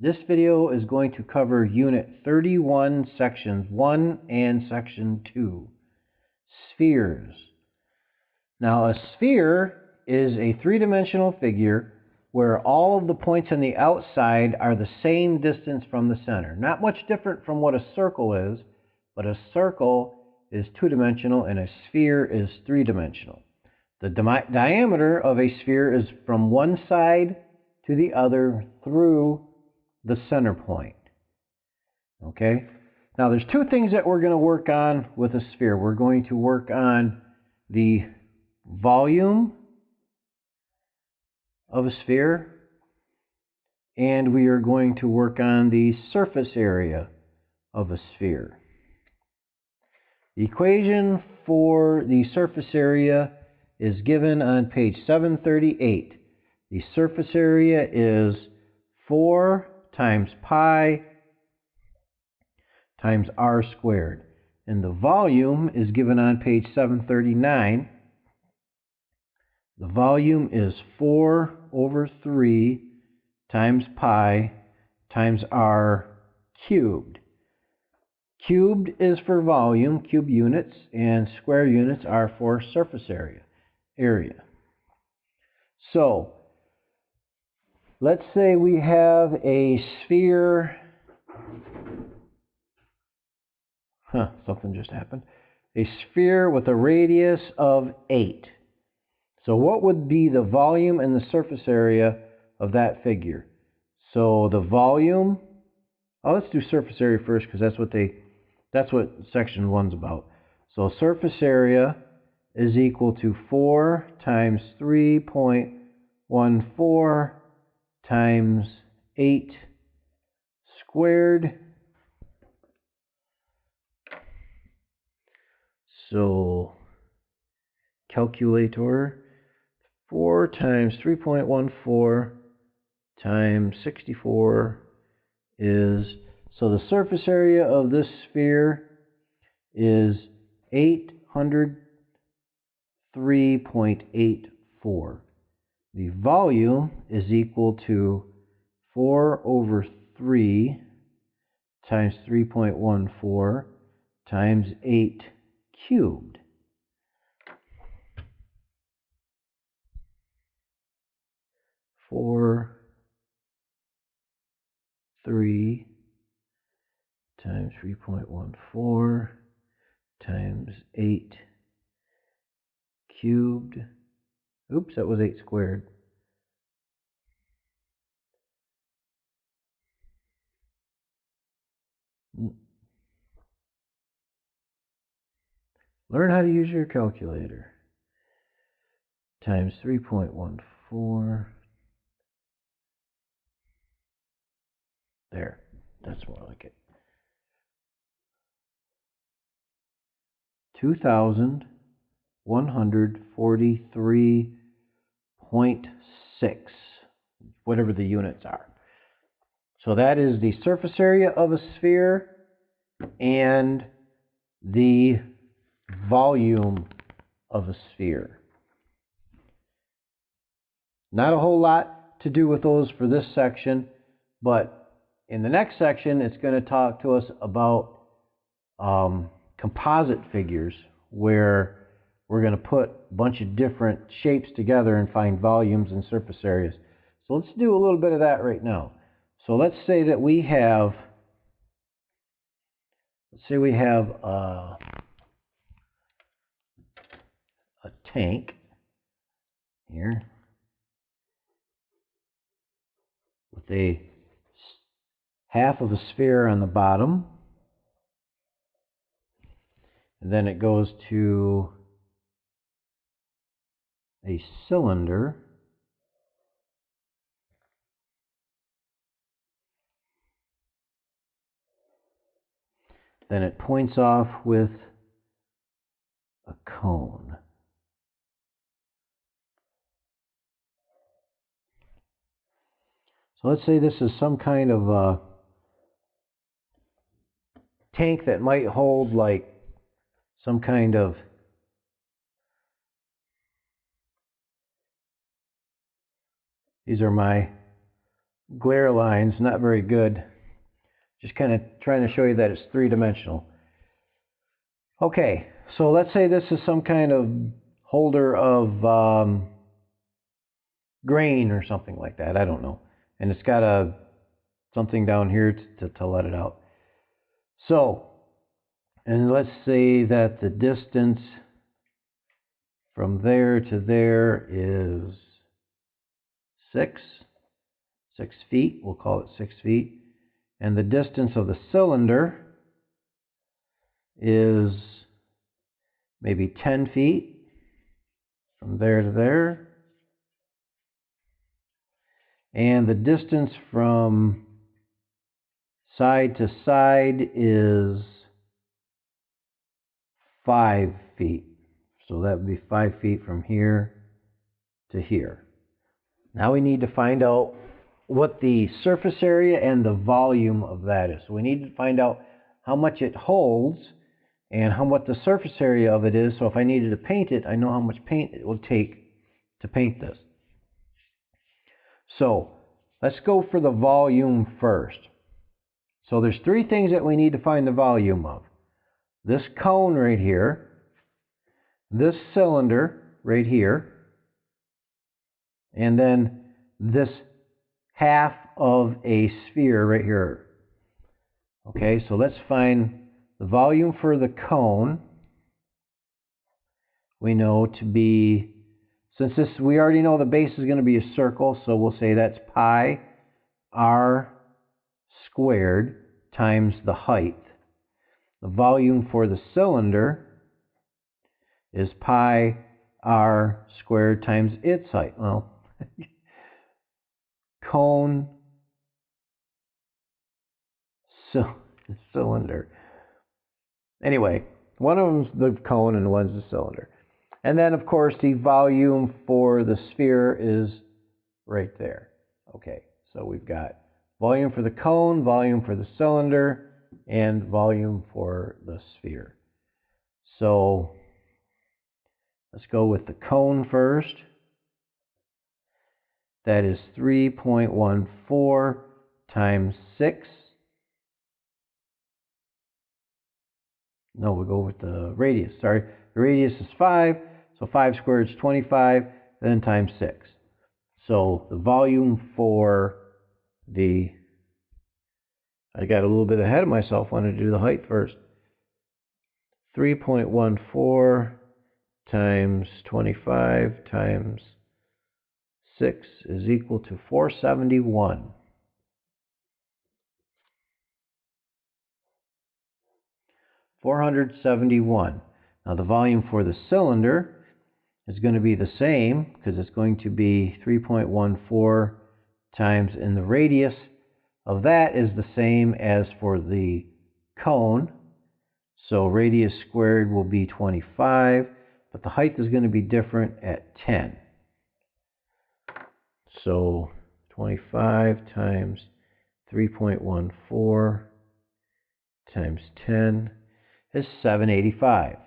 This video is going to cover Unit 31, Sections 1 and Section 2, Spheres. Now, a sphere is a three-dimensional figure where all of the points on the outside are the same distance from the center. Not much different from what a circle is, but a circle is two-dimensional and a sphere is three-dimensional. The diameter of a sphere is from one side to the other through the center point. Okay? Now there's two things that we're going to work on with a sphere. We're going to work on the volume of a sphere, and we are going to work on the surface area of a sphere. The equation for the surface area is given on page 738. The surface area is 4 times pi times r squared. And the volume is given on page 739. The volume is 4 over 3 times pi times r cubed. Cubed is for volume, cube units, and square units are for surface area. So, let's say we have a sphere. Something just happened. A sphere with a radius of 8. So what would be the volume and the surface area of that figure? So the volume, let's do surface area first because that's what section 1's about. So surface area is equal to 4 times 3.14 times 8 squared. So calculator, 4 times 3.14 times 64 is, so the surface area of this sphere is 803.84. The volume is equal to 4 over 3 times 3.14 times 8 cubed. Four, 3 times 3.14 times 8 cubed. Oops, that was 8 squared. Learn how to use your calculator. Times 3.14. There, that's more like it. 2,143.6, whatever the units are. So that is the surface area of a sphere and the volume of a sphere. Not a whole lot to do with those for this section, but in the next section it's going to talk to us about composite figures, where we're going to put a bunch of different shapes together and find volumes and surface areas. So let's do a little bit of that right now. So let's say that we have, a tank here with a half of a sphere on the bottom, and then it goes to a cylinder, then it points off with a cone. So let's say this is some kind of a tank that might hold like some kind of these are my glare lines, not very good. Just kind of trying to show you that it's three-dimensional. Okay, so let's say this is some kind of holder of grain or something like that. I don't know. And it's got something down here to let it out. So, and let's say that the distance from there to there is 6 feet. We'll call it 6 feet. And the distance of the cylinder is maybe 10 feet from there to there. And the distance from side to side is 5 feet. So that would be 5 feet from here to here. Now we need to find out what the surface area and the volume of that is. So we need to find out how much it holds and what the surface area of it is. So if I needed to paint it, I know how much paint it will take to paint this. So let's go for the volume first. So there's three things that we need to find the volume of. This cone right here, this cylinder right here, and then this half of a sphere right here. Okay, so let's find the volume for the cone. We know to be, since we already know the base is going to be a circle, so we'll say that's pi r squared times the height. The volume for the cylinder is pi r squared times its height. Well, cone, cylinder. Anyway, one of them's the cone and one's the cylinder. And then, of course, the volume for the sphere is right there. Okay, so we've got volume for the cone, volume for the cylinder, and volume for the sphere. So let's go with the cone first. That is 3.14 times 6. No, we'll go with the radius. Sorry, the radius is 5, so 5 squared is 25, then times 6. So the volume for the, I got a little bit ahead of myself, wanted to do the height first. 3.14 times 25 times 6 is equal to 471. 471. Now the volume for the cylinder is going to be the same because it's going to be 3.14 times, and the radius of that is the same as for the cone. So radius squared will be 25, but the height is going to be different at 10. So 25 times 3.14 times 10 is 785.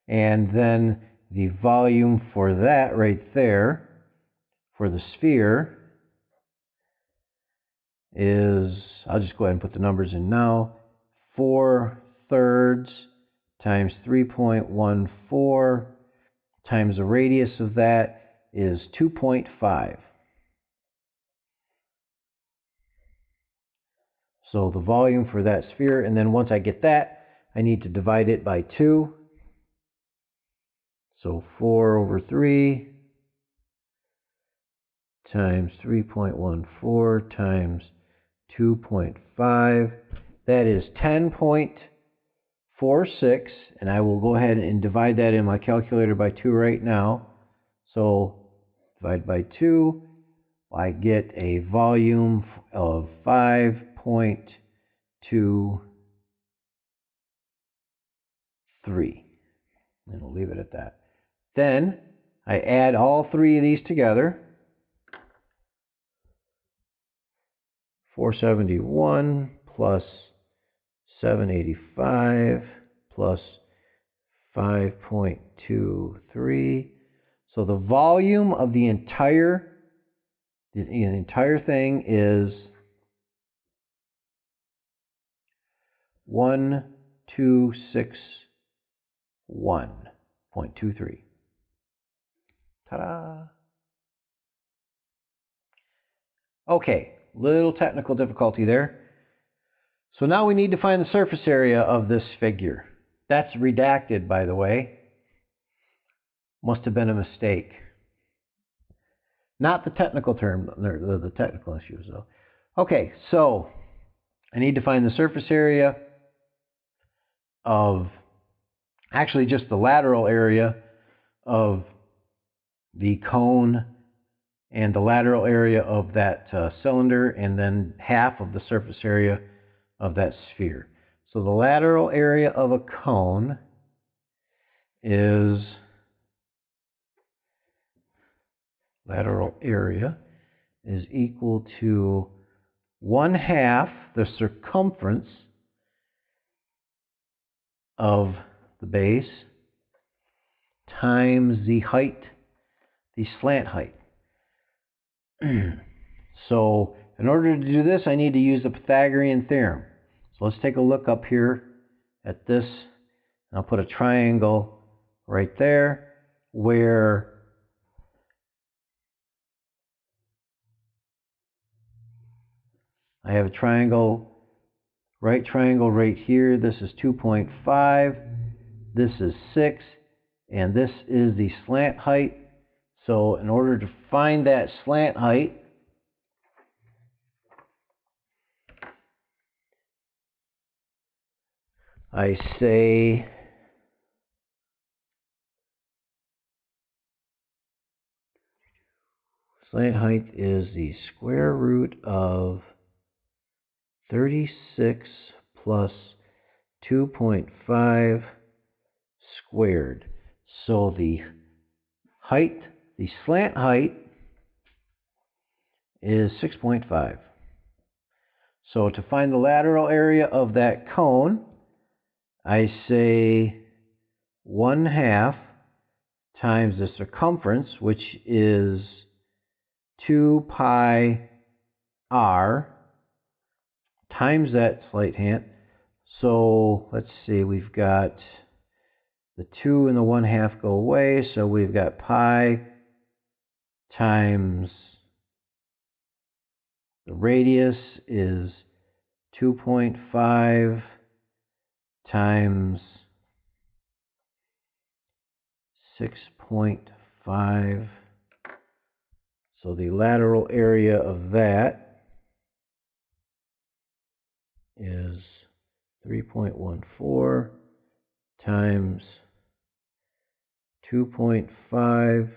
And then the volume for that right there, for the sphere, is, I'll just go ahead and put the numbers in now, 4/3 times 3.14 times the radius of that is 2.5. So the volume for that sphere, and then once I get that, I need to divide it by 2. So 4/3 times 3.14 times 2.5. That is 10.46, and I will go ahead and divide that in my calculator by 2 right now. So divide by 2, I get a volume of 5.23. And we'll leave it at that. Then I add all three of these together. 471 plus 785 plus 5.23. So the volume of the entire thing is 1261.23. Ta-da! Okay, little technical difficulty there. So now we need to find the surface area of this figure. That's redacted, by the way. Must have been a mistake. Not the technical term, the technical issues, though. Okay, so I need to find the surface area of, actually just the lateral area of the cone and the lateral area of that cylinder, and then half of the surface area of that sphere. So the lateral area of a cone is equal to 1/2 the circumference of the base times the height, the slant height. So in order to do this, I need to use the Pythagorean theorem. So let's take a look up here at this. And I'll put a triangle right there where I have a right triangle right here. This is 2.5. This is 6. And this is the slant height. So in order to find that slant height, I say slant height is the square root of 36 plus 2.5 squared. So the slant height is 6.5. So to find the lateral area of that cone, I say 1/2 times the circumference, which is 2 pi r, times that slight hand. So let's see, we've got the 2 and the 1/2 go away, so we've got pi times the radius is 2.5 times 6.5. So the lateral area of that is 3.14 times 2.5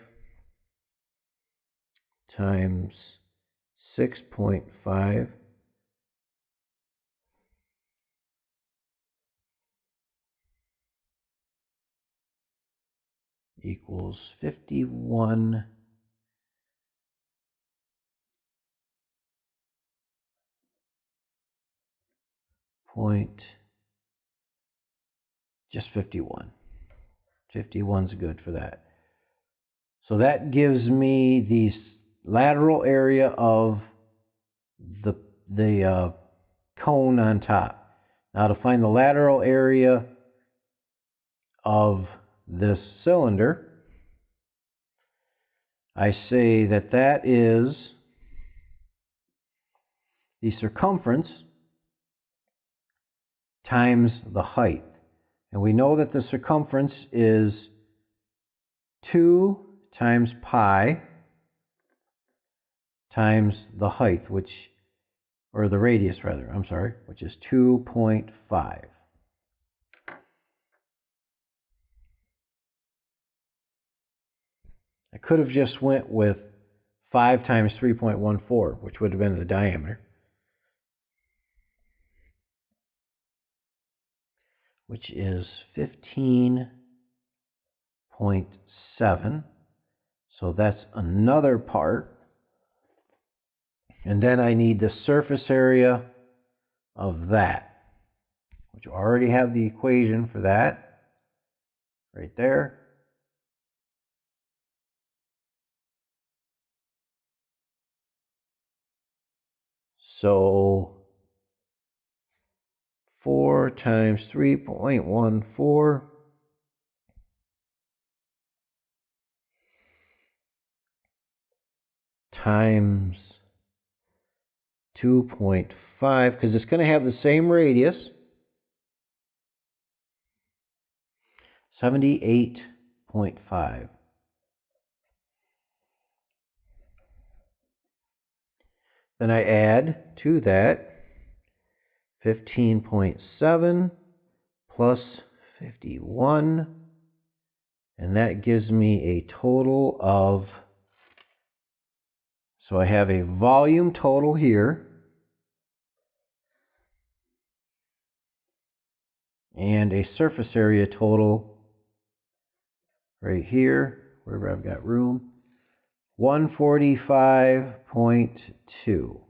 times 6.5 equals 51. Just 51. 51's good for that. So that gives me the lateral area of the cone on top. Now to find the lateral area of this cylinder, I say that that is the circumference times the height. And we know that the circumference is 2 times pi times the height, or the radius rather, which is 2.5. I could have just went with 5 times 3.14, which would have been the diameter, which is 15.7. So that's another part. And then I need the surface area of that, which I already have the equation for that right there. So 4 times 3.14 times 2.5, because it's going to have the same radius, 78.5. Then I add to that 15.7 plus 51, and that gives me a total of, so I have a volume total here, and a surface area total right here, wherever I've got room, 145.2.